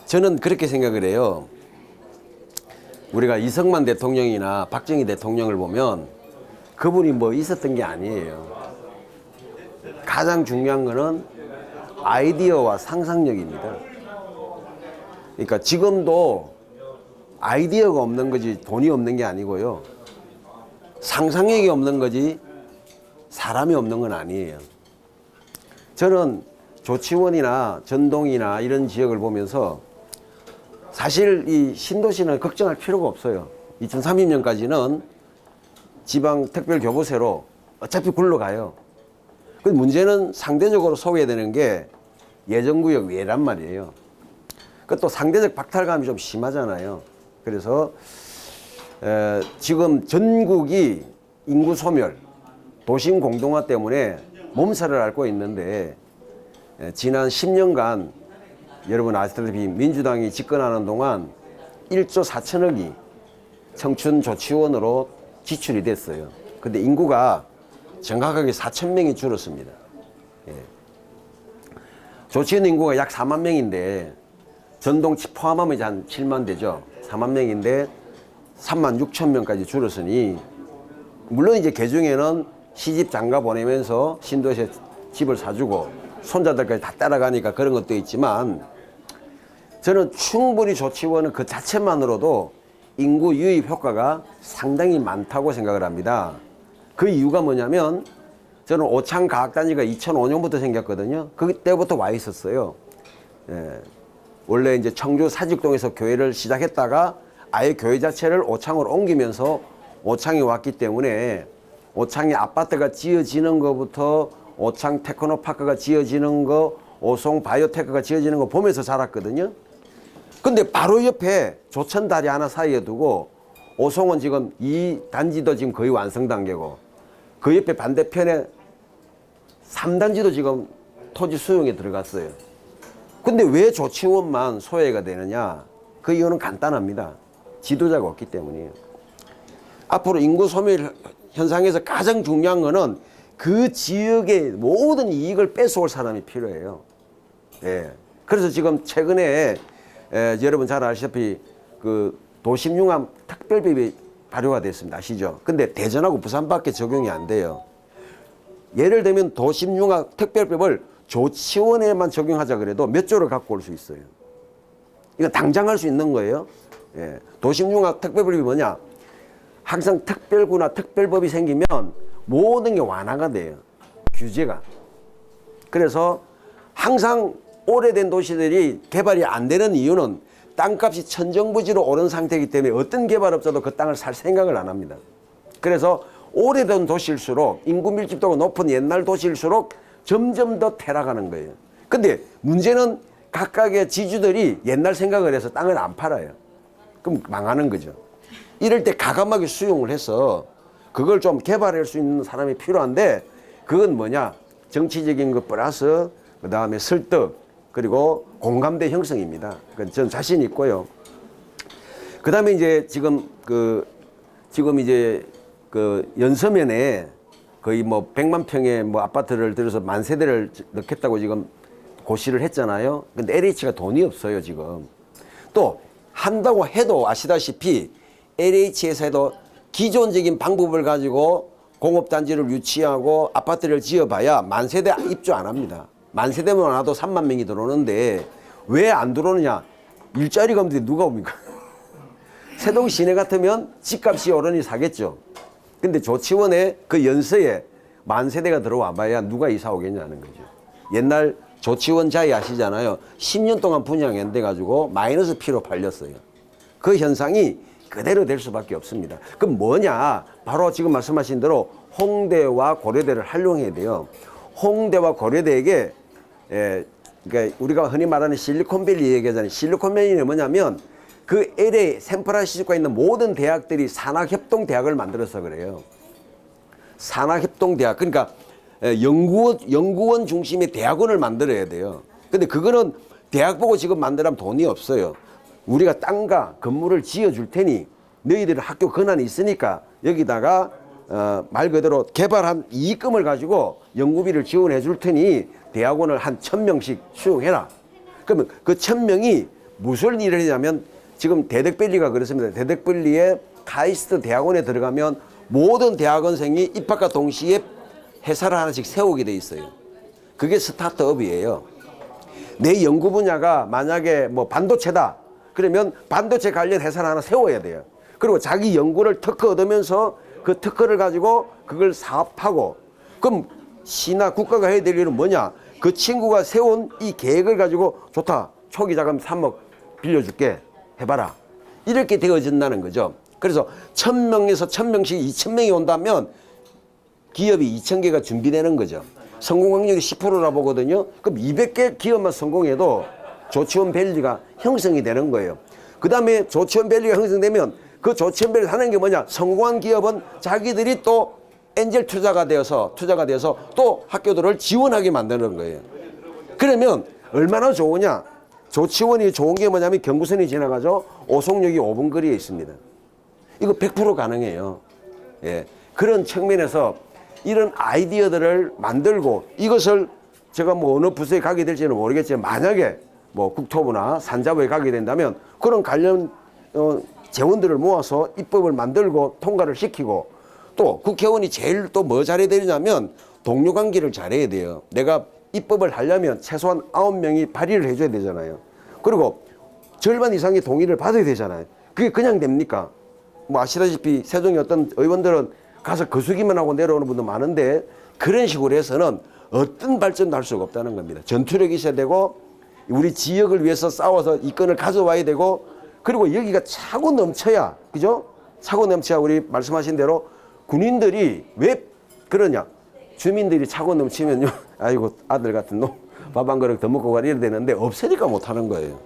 저는 그렇게 생각을 해요. 우리가 이승만 대통령이나 박정희 대통령을 보면 그분이 뭐 있었던 게 아니에요. 가장 중요한 거는 아이디어와 상상력입니다. 그러니까 지금도 아이디어가 없는 거지 돈이 없는 게 아니고요. 상상력이 없는 거지 사람이 없는 건 아니에요. 저는 조치원이나 전동이나 이런 지역을 보면서 사실 이 신도시는 걱정할 필요가 없어요. 2030년까지는 지방 특별 교부세로 어차피 굴러가요. 그 문제는 상대적으로 소외되는 게 예정구역 외란 말이에요. 그 또 상대적 박탈감이 좀 심하잖아요. 그래서 지금 전국이 인구 소멸, 도심 공동화 때문에 몸살을 앓고 있는데 지난 10년간 여러분 아시다시피 민주당이 집권하는 동안 1조 4천억이 청춘 조치원으로 지출이 됐어요. 근데 인구가 정확하게 4천 명이 줄었습니다. 조치원 인구가 약 4만 명인데 전동치 포함하면 이제 한 7만 되죠. 4만 명인데 3만 6천 명까지 줄었으니 물론 이제 개중에는 시집 장가 보내면서 신도시에 집을 사주고 손자들까지 다 따라가니까 그런 것도 있지만 저는 충분히 조치원은 그 자체만으로도 인구 유입 효과가 상당히 많다고 생각을 합니다. 그 이유가 뭐냐면 저는 오창과학단지가 2005년부터 생겼거든요. 그때부터 와 있었어요. 원래 이제 청주 사직동에서 교회를 시작했다가 아예 교회 자체를 오창으로 옮기면서 오창에 왔기 때문에 오창에 아파트가 지어지는 것부터 오창 테크노파크가 지어지는 거, 오송 바이오테크가 지어지는 거 보면서 자랐거든요. 근데 바로 옆에 조천다리 하나 사이에 두고 오송은 지금 이 단지도 지금 거의 완성 단계고 그 옆에 반대편에 3단지도 지금 토지 수용에 들어갔어요. 근데 왜 조치원만 소외가 되느냐? 그 이유는 간단합니다. 지도자가 없기 때문이에요. 앞으로 인구 소멸 현상에서 가장 중요한 거는 그 지역의 모든 이익을 뺏어올 사람이 필요해요. 그래서 지금 최근에 여러분 잘 아시다시피 그 도심융합 특별법이 발효가 됐습니다. 아시죠? 근데 대전하고 부산밖에 적용이 안 돼요. 예를 들면 도심융합 특별법을 조치원에만 적용하자 그래도 몇 조를 갖고 올 수 있어요. 이거 당장 할 수 있는 거예요. 도심융합 특별법이 뭐냐? 항상 특별구나 특별법이 생기면 모든 게 완화가 돼요. 규제가. 그래서 항상 오래된 도시들이 개발이 안 되는 이유는 땅값이 천정부지로 오른 상태이기 때문에 어떤 개발업자도 그 땅을 살 생각을 안 합니다. 그래서 오래된 도시일수록 인구 밀집도가 높은 옛날 도시일수록 점점 더 퇴락하는 거예요. 근데 문제는 각각의 지주들이 옛날 생각을 해서 땅을 안 팔아요. 그럼 망하는 거죠. 이럴 때 과감하게 수용을 해서 그걸 좀 개발할 수 있는 사람이 필요한데 그건 뭐냐? 정치적인 것 플러스 그 다음에 설득 그리고 공감대 형성입니다. 저는 자신 있고요. 그 다음에 이제 지금 이제 그 연서면에 거의 뭐 100만 평의 뭐 아파트를 들여서 만 세대를 넣겠다고 지금 고시를 했잖아요. 근데 LH가 돈이 없어요, 지금. 또 한다고 해도 아시다시피 LH에서도 기존적인 방법을 가지고 공업단지를 유치하고 아파트를 지어봐야 만 세대 입주 안 합니다. 만 세대만 와도 3만 명이 들어오는데 왜 안 들어오느냐? 일자리가 없는데 누가 옵니까? 세동 시내 같으면 집값이 오르니 사겠죠. 근데 조치원에 그 연서에 만 세대가 들어와 봐야 누가 이사 오겠냐는 거죠. 옛날 조치원 자이 아시잖아요. 10년 동안 분양이 안 돼가지고 마이너스 P로 팔렸어요. 그 현상이 그대로 될 수밖에 없습니다. 그럼 뭐냐? 바로 지금 말씀하신 대로 홍대와 고려대를 활용해야 돼요. 홍대와 고려대에게 그러니까 우리가 흔히 말하는 실리콘밸리 얘기하잖아요. 실리콘밸리는 뭐냐면 그 LA 샌프란시스코에 있는 모든 대학들이 산학협동대학을 만들어서 그래요. 산학협동대학. 그러니까 연구원 중심의 대학원을 만들어야 돼요. 근데 그거는 대학 보고 지금 만들면 돈이 없어요. 우리가 땅과 건물을 지어줄 테니 너희들 학교 권한이 있으니까 여기다가 말 그대로 개발한 이익금을 가지고 연구비를 지원해 줄 테니 대학원을 한 1000명씩 수용해라. 그러면 그 1000명이 무슨 일을 했냐면 지금 대덕밸리가 그렇습니다. 대덕밸리에 카이스트 대학원에 들어가면 모든 대학원생이 입학과 동시에 회사를 하나씩 세우게 돼 있어요. 그게 스타트업이에요. 내 연구 분야가 만약에 뭐 반도체다. 그러면 반도체 관련 회사를 하나 세워야 돼요. 그리고 자기 연구를 특허 얻으면서 그 특허를 가지고 그걸 사업하고, 그럼 시나 국가가 해야 될 일은 뭐냐? 그 친구가 세운 이 계획을 가지고 좋다. 초기 자금 3억 빌려줄게. 해봐라. 이렇게 되어진다는 거죠. 그래서 1000명에서 1000명씩 2000명이 온다면 기업이 2000개가 준비되는 거죠. 성공 확률이 10%라 보거든요. 그럼 200개 기업만 성공해도 조치원 밸리가 형성이 되는 거예요. 그 다음에 조치원 밸리가 형성되면 그 조치원 밸리 하는 게 뭐냐? 성공한 기업은 자기들이 또 엔젤 투자가 되어서 또 학교들을 지원하게 만드는 거예요. 그러면 얼마나 좋으냐? 조치원이 좋은 게 뭐냐면 경부선이 지나가죠. 오송역이 5분 거리에 있습니다. 이거 100% 가능해요. 예. 그런 측면에서 이런 아이디어들을 만들고 이것을 제가 뭐 어느 부서에 가게 될지는 모르겠지만 만약에 뭐 국토부나 산자부에 가게 된다면 그런 관련 재원들을 모아서 입법을 만들고 통과를 시키고, 또 국회의원이 제일 또 뭐 잘해야 되냐면 동료 관계를 잘해야 돼요. 내가 입법을 하려면 최소한 9명이 발의를 해줘야 되잖아요. 그리고 절반 이상의 동의를 받아야 되잖아요. 그게 그냥 됩니까? 뭐 아시다시피 세종의 어떤 의원들은 가서 거수기만 하고 내려오는 분도 많은데 그런 식으로 해서는 어떤 발전도 할 수가 없다는 겁니다. 전투력이 있어야 되고 우리 지역을 위해서 싸워서 이권을 가져와야 되고, 그리고 여기가 차고 넘쳐야, 그죠? 차고 넘쳐야 우리 말씀하신 대로 군인들이 왜 그러냐? 주민들이 차고 넘치면요, 아이고 아들 같은 놈 밥 한 그릇 더 먹고 가야 이래야 되는데 없으니까 못 하는 거예요.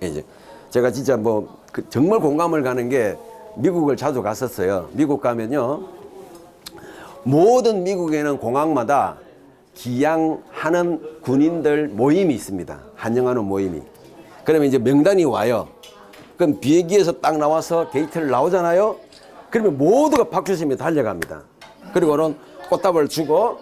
이제 제가 진짜 뭐 정말 공감을 가는 게 미국을 자주 갔었어요. 미국 가면요, 모든 미국에는 공항마다 기양하는 군인들 모임이 있습니다. 환영하는 모임이. 그러면 이제 명단이 와요. 그럼 비행기에서 딱 나와서 게이트를 나오잖아요. 그러면 모두가 박수 치며 달려갑니다. 그리고는 꽃다발을 주고,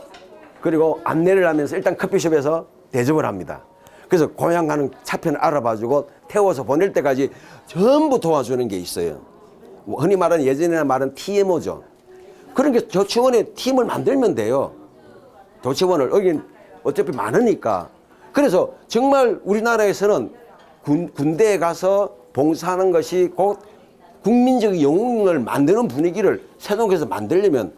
그리고 안내를 하면서 일단 커피숍에서 대접을 합니다. 그래서 고향 가는 차편을 알아봐주고 태워서 보낼 때까지 전부 도와주는 게 있어요. 흔히 말하는, 예전에나 말하는 TMO죠. 그러니까 조치원에 팀을 만들면 돼요. 조치원을. 여긴 어차피 많으니까. 그래서 정말 우리나라에서는 군대에 가서 봉사하는 것이 곧 국민적 영웅을 만드는 분위기를 세종에서 만들려면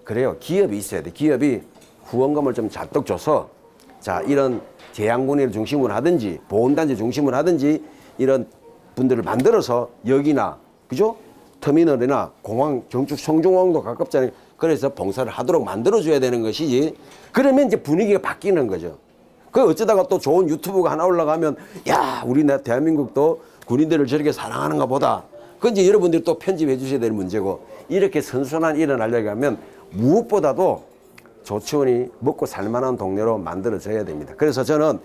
그래요. 기업이 있어야 돼. 기업이 후원금을 좀 잔뜩 줘서, 자, 이런 재향군을 중심으로 하든지 보훈단지 중심으로 하든지 이런 분들을 만들어서 역이나, 그죠? 터미널이나 공항, 경축 성중공항도 가깝잖아요. 그래서 봉사를 하도록 만들어줘야 되는 것이지. 그러면 이제 분위기가 바뀌는 거죠. 그 어쩌다가 또 좋은 유튜브가 하나 올라가면, 야, 우리나라 대한민국도 군인들을 저렇게 사랑하는가 보다. 그건 이제 여러분들이 또 편집해 주셔야 될 문제고, 이렇게 선순환이 일어나려고 하면 무엇보다도 조치원이 먹고 살만한 동네로 만들어져야 됩니다. 그래서 저는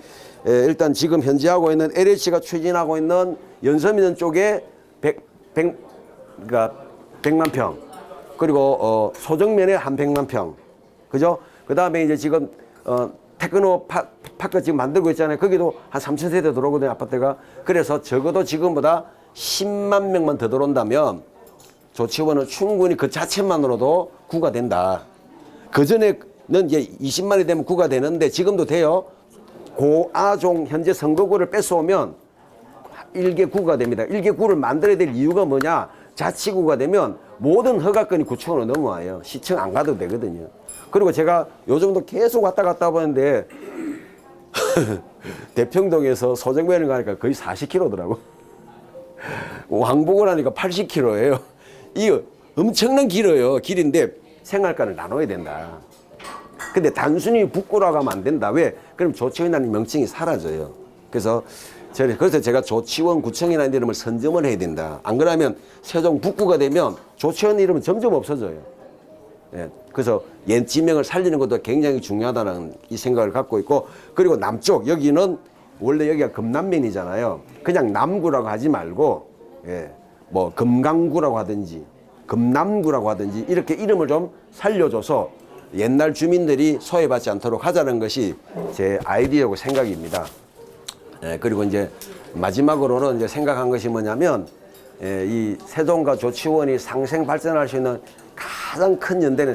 일단 지금 현재 하고 있는 LH가 추진하고 있는 연서면 쪽에 100만 평, 그리고 소정면에 한 100만 평, 그죠? 그 다음에 이제 지금 테크노 파크 지금 만들고 있잖아요. 거기도 한 3,000세대 들어오거든요, 아파트가. 그래서 적어도 지금보다 10만 명만 더 들어온다면 조치원은 충분히 그 자체만으로도 구가 된다. 그 전에는 이제 20만이 되면 구가 되는데 지금도 돼요. 고아종 현재 선거구를 뺏어오면 1개 구가 됩니다. 1개 구를 만들어야 될 이유가 뭐냐? 자치구가 되면 모든 허가권이 구청으로 넘어와요. 시청 안 가도 되거든요. 그리고 제가 요즘도 계속 왔다 갔다 보는데 대평동에서 소정면을 가니까 거의 40km더라고. 왕복을 하니까 80km예요. 이거 엄청난 길어요. 길인데 생활권을 나눠야 된다. 근데 단순히 북구라고 하면 안 된다. 왜? 그럼 조치원이라는 명칭이 사라져요. 그래서 제가 조치원 구청이라는 이름을 선점을 해야 된다. 안 그러면 세종 북구가 되면 조치원 이름은 점점 없어져요. 예. 그래서 옛 지명을 살리는 것도 굉장히 중요하다는 이 생각을 갖고 있고, 그리고 남쪽 여기는 원래 여기가 금남면이잖아요. 그냥 남구라고 하지 말고, 예, 뭐 금강구라고 하든지 금남구라고 하든지 이렇게 이름을 좀 살려줘서 옛날 주민들이 소외받지 않도록 하자는 것이 제 아이디어고 생각입니다. 그리고 이제 마지막으로는 이제 생각한 것이 뭐냐면 이 세종과 조치원이 상생 발전할 수 있는 가장 큰 연대는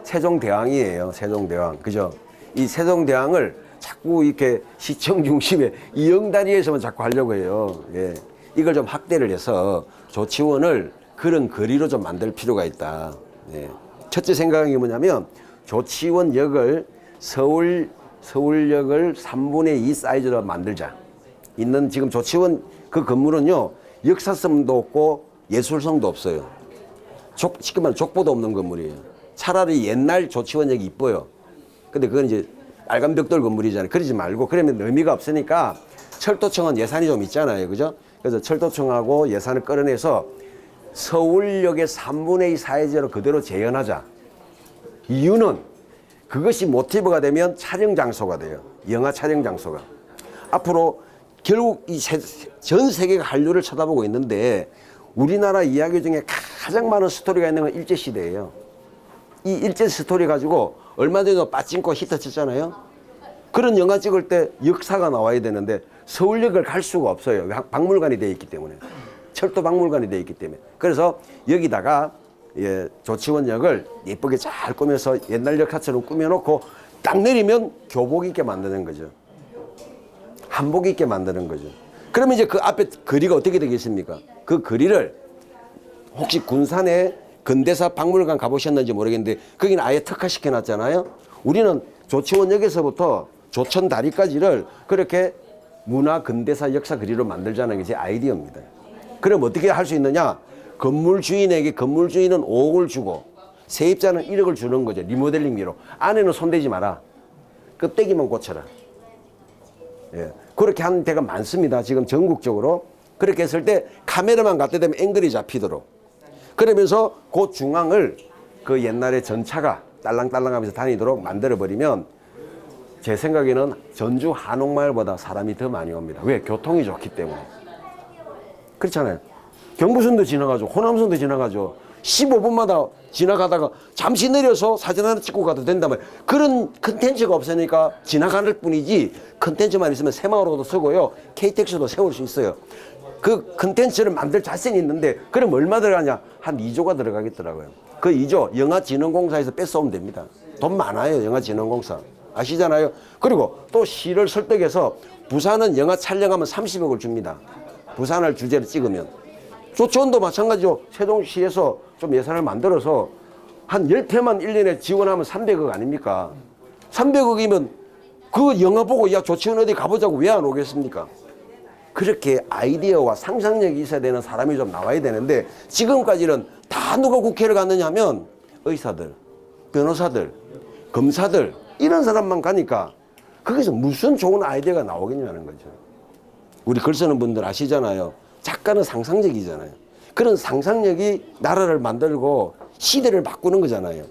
세종대왕이에요. 세종대왕. 그죠? 이 세종대왕을 자꾸 이렇게 시청 중심에 이영다리에서만 자꾸 하려고 해요. 예. 이걸 좀 확대를 해서 조치원을 그런 거리로 좀 만들 필요가 있다. 예. 첫째 생각이 뭐냐면 조치원역을 서울역을 3분의 2 사이즈로 만들자. 있는 지금 조치원 그 건물은요, 역사성도 없고 예술성도 없어요. 쉽게 말하면 족보도 없는 건물이에요. 차라리 옛날 조치원역이 이뻐요. 근데 그건 이제 빨간 벽돌 건물이잖아요. 그러지 말고, 그러면 의미가 없으니까 철도청은 예산이 좀 있잖아요. 그죠? 그래서 철도청하고 예산을 끌어내서 서울역의 3분의 2 사이즈로 그대로 재현하자. 이유는 그것이 모티브가 되면 촬영 장소가 돼요. 영화 촬영 장소가. 앞으로 결국 전 세계가 한류를 쳐다보고 있는데 우리나라 이야기 중에 가장 많은 스토리가 있는 건 일제시대예요. 이 일제 스토리 가지고 얼마 전에도 빠찡코 히트 쳤잖아요. 그런 영화 찍을 때 역사가 나와야 되는데 서울역을 갈 수가 없어요. 박물관이 되어 있기 때문에. 철도 박물관이 되어 있기 때문에. 그래서 여기다가 조치원역을 예쁘게 잘 꾸며서 옛날 역사처럼 꾸며놓고 딱 내리면 교복 입게 만드는 거죠. 한복 입게 만드는 거죠. 그러면 이제 그 앞에 거리가 어떻게 되겠습니까? 그 거리를 혹시 군산에 근대사 박물관 가보셨는지 모르겠는데 거기는 아예 특화시켜 놨잖아요. 우리는 조치원역에서부터 조천다리까지를 그렇게 문화 근대사 역사 거리로 만들자는 게 제 아이디어입니다. 그럼 어떻게 할 수 있느냐? 건물 주인에게 건물 주인은 5억을 주고 세입자는 1억을 주는 거죠. 리모델링비로. 안에는 손대지 마라. 껍데기만 고쳐라. 예. 그렇게 하는 데가 많습니다. 지금 전국적으로. 그렇게 했을 때 카메라만 갖다 대면 앵글이 잡히도록. 그러면서 그 중앙을 그 옛날에 전차가 딸랑딸랑 하면서 다니도록 만들어버리면 제 생각에는 전주 한옥마을보다 사람이 더 많이 옵니다. 왜? 교통이 좋기 때문에. 그렇잖아요. 경부선도 지나가죠. 호남선도 지나가죠. 15분마다 지나가다가 잠시 내려서 사진 하나 찍고 가도 된단 말이에요. 그런 컨텐츠가 없으니까 지나갈 뿐이지 컨텐츠만 있으면 새마을호도 쓰고요. KTX도 세울 수 있어요. 그 컨텐츠를 만들 자신이 있는데 그럼 얼마 들어가냐? 한 2조가 들어가겠더라고요. 그 2조 영화진흥공사에서 뺏어오면 됩니다. 돈 많아요. 영화진흥공사. 아시잖아요. 그리고 또 시를 설득해서 부산은 영화 촬영하면 30억을 줍니다. 부산을 주제로 찍으면. 조치원도 마찬가지죠. 세종시에서 좀 예산을 만들어서 한 10회만 1년에 지원하면 300억 아닙니까? 300억이면 그 영화 보고 야 조치원 어디 가보자고 왜 안 오겠습니까? 그렇게 아이디어와 상상력이 있어야 되는 사람이 좀 나와야 되는데 지금까지는 다 누가 국회를 갔느냐 하면 의사들, 변호사들, 검사들 이런 사람만 가니까 거기서 무슨 좋은 아이디어가 나오겠냐는 거죠. 우리 글 쓰는 분들 아시잖아요. 작가는 상상력이잖아요. 그런 상상력이 나라를 만들고 시대를 바꾸는 거잖아요.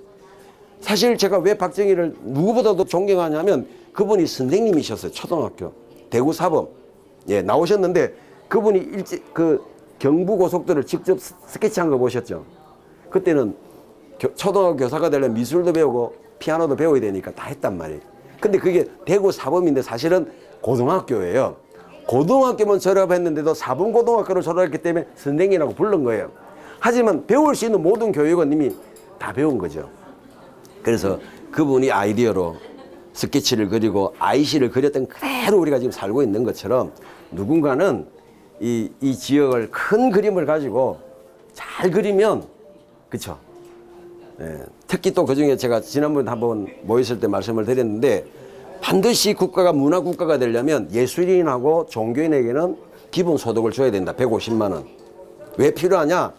사실 제가 왜 박정희를 누구보다도 존경하냐면 그분이 선생님이셨어요. 초등학교 대구 사범 나오셨는데 그분이 그 경부고속도로를 직접 스케치한 거 보셨죠? 그때는 초등학교 교사가 되려면 미술도 배우고 피아노도 배워야 되니까 다 했단 말이에요. 근데 그게 대구 사범인데 사실은 고등학교예요. 고등학교만 졸업했는데도 사범고등학교를 졸업했기 때문에 선생이라고 부른 거예요. 하지만 배울 수 있는 모든 교육은 이미 다 배운 거죠. 그래서 그분이 아이디어로 스케치를 그리고 아이시를 그렸던 그대로 우리가 지금 살고 있는 것처럼 누군가는 이 지역을 큰 그림을 가지고 잘 그리면 그쵸? 특히 또 그중에 제가 지난번에 한번 모였을 때 말씀을 드렸는데 반드시 국가가 문화국가가 되려면 예술인하고 종교인에게는 기본소득을 줘야 된다. 150만 원. 왜 필요하냐?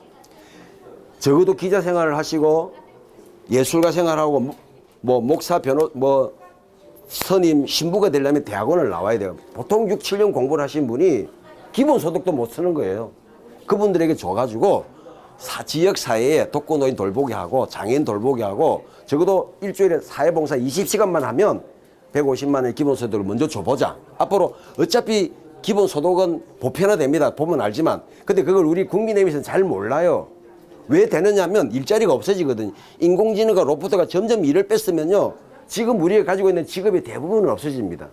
적어도 기자 생활을 하시고 예술가 생활하고 뭐 목사, 선임, 신부가 되려면 대학원을 나와야 돼요. 보통 6, 7년 공부를 하신 분이 기본소득도 못 쓰는 거예요. 그분들에게 줘가지고 지역사회에 독거노인 돌보게 하고 장애인 돌보게 하고 적어도 일주일에 사회봉사 20시간만 하면 150만 원의 기본소득을 먼저 줘보자. 앞으로 어차피 기본소득은 보편화됩니다. 보면 알지만. 근데 그걸 우리 국민의힘에서는 잘 몰라요. 왜 되느냐 하면 일자리가 없어지거든요. 인공지능과 로봇가 점점 일을 뺐으면요. 지금 우리가 가지고 있는 직업이 대부분은 없어집니다.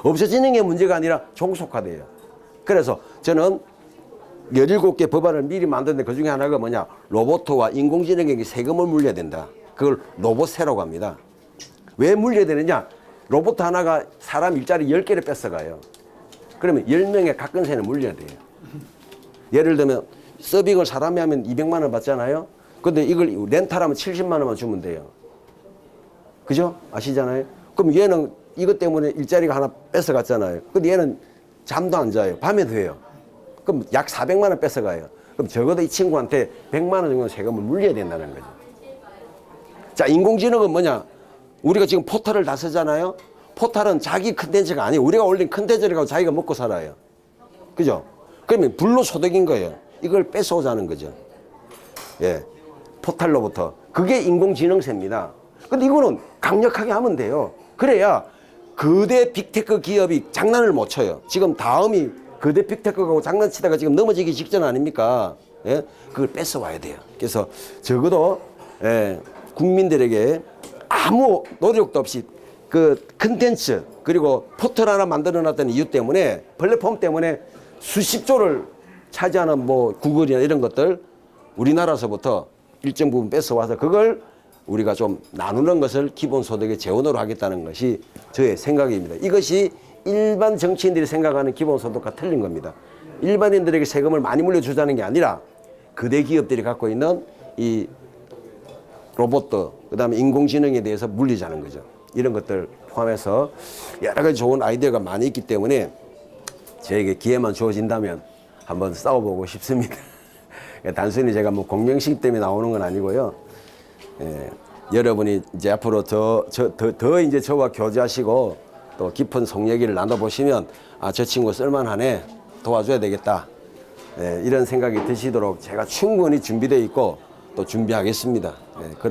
없어지는 게 문제가 아니라 종속화돼요. 그래서 저는 17개 법안을 미리 만드는데 그 중에 하나가 뭐냐, 로봇과 인공지능에게 세금을 물려야 된다. 그걸 로봇세라고 합니다. 왜 물려야 되느냐, 로봇 하나가 사람 일자리 10개를 뺏어가요. 그러면 10명의 가끔세는 물려야 돼요. 예를 들면 서빙을 사람이 하면 200만 원 받잖아요. 근데 이걸 렌탈하면 70만 원만 주면 돼요. 그죠? 아시잖아요? 그럼 얘는 이것 때문에 일자리가 하나 뺏어갔잖아요. 근데 얘는 잠도 안 자요. 밤에도 해요. 그럼 약 400만 원 뺏어가요. 그럼 적어도 이 친구한테 100만 원 정도 세금을 물려야 된다는 거죠. 자, 인공지능은 뭐냐? 우리가 지금 포털을 다 쓰잖아요. 포털은 자기 컨텐츠가 아니에요. 우리가 올린 컨텐츠를 가지고 자기가 먹고 살아요. 그죠? 그러면 불로소득인 거예요. 이걸 뺏어오자는 거죠. 예. 포털로부터. 그게 인공지능세입니다. 근데 이거는 강력하게 하면 돼요. 그래야 거대 빅테크 기업이 장난을 못 쳐요. 지금 다음이 거대 빅테크하고 장난치다가 지금 넘어지기 직전 아닙니까? 예? 그걸 뺏어와야 돼요. 그래서 적어도, 예, 국민들에게 아무 노력도 없이 그 컨텐츠 그리고 포털 하나 만들어 놨다는 이유 때문에, 플랫폼 때문에 수십조를 차지하는 뭐 구글이나 이런 것들 우리나라에서부터 일정 부분 뺏어와서 그걸 우리가 좀 나누는 것을 기본소득의 재원으로 하겠다는 것이 저의 생각입니다. 이것이 일반 정치인들이 생각하는 기본소득과 틀린 겁니다. 일반인들에게 세금을 많이 물려주자는 게 아니라 거대 기업들이 갖고 있는 이 로봇들, 그다음에 인공지능에 대해서 물리자는 거죠. 이런 것들 포함해서 여러 가지 좋은 아이디어가 많이 있기 때문에 저에게 기회만 주어진다면 한번 싸워보고 싶습니다. 단순히 제가 뭐 공명식 때문에 나오는 건 아니고요. 예, 여러분이 이제 앞으로 더 이제 저와 교제하시고 또 깊은 속 얘기를 나눠보시면, 아, 저 친구 쓸만하네, 도와줘야 되겠다. 예, 이런 생각이 드시도록 제가 충분히 준비되어 있고 또 준비하겠습니다. 예,